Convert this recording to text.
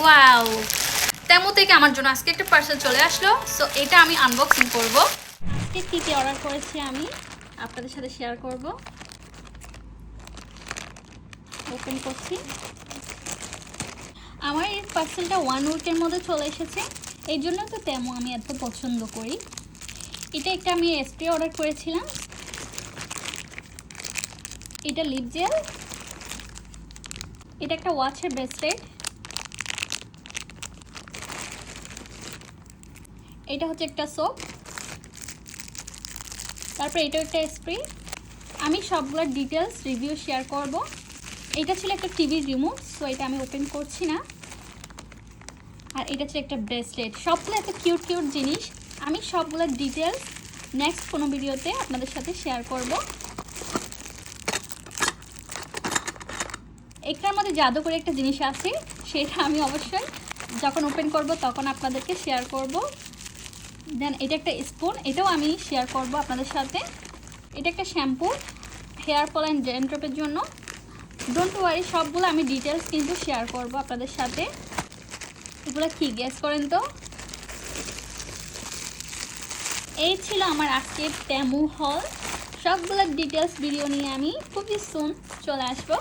Wow, তেমন থেকে আমার জন্য আজকে একটা পার্সেল চলে আসলো। সো এটা আমি আনবক্সিং করব। আজকে কী কী অর্ডার করেছি আমি আপনাদের সাথে শেয়ার করব। ওপেন করছি। আমার এই পার্সেলটা 1 উইকের মধ্যে চলে এসেছে, এই জন্য তো তেমন আমি এত পছন্দ করি। এটা একটা আমি স্প্রে অর্ডার করেছিলাম, এটা লিপ জেল, এটা একটা ওয়াচের ব্রেসলেট, এটা হচ্ছে একটা সোপ, তারপর এটা একটা স্প্রে। আমি সবগুলোর ডিটেলস রিভিউ শেয়ার করব। এটা ছিল একটা টিভি রিমোট, সো এটা আমি ওপেন করছি না। আর এটা ছিল একটা ব্রেসলেট। সবগুলো এত কিউট কিউট জিনিস। আমি সবগুলোর ডিটেলস নেক্সট কোনো ভিডিওতে আপনাদের সাথে শেয়ার করব। এটার মধ্যে জাদু করে একটা জিনিস আছে, সেটা আমি অবশ্যই যখন ওপেন করব তখন আপনাদেরকে শেয়ার করব। দেন এটা একটা স্পুন, এটাও আমি শেয়ার করব আপনাদের সাথে। এটা একটা শ্যাম্পু হেয়ার ফল অ্যান্ড ড্যান্ড্রফের জন্য। ডোন্ট ওয়ারি, সবগুলো আমি ডিটেলস কিন্তু শেয়ার করব আপনাদের সাথে। এগুলো কি গেস করেন তো? এই ছিল আমার আজকের টেমু হল। সবগুলোর ডিটেলস ভিডিও নিয়ে আমি খুবই সুন চলে আসবো।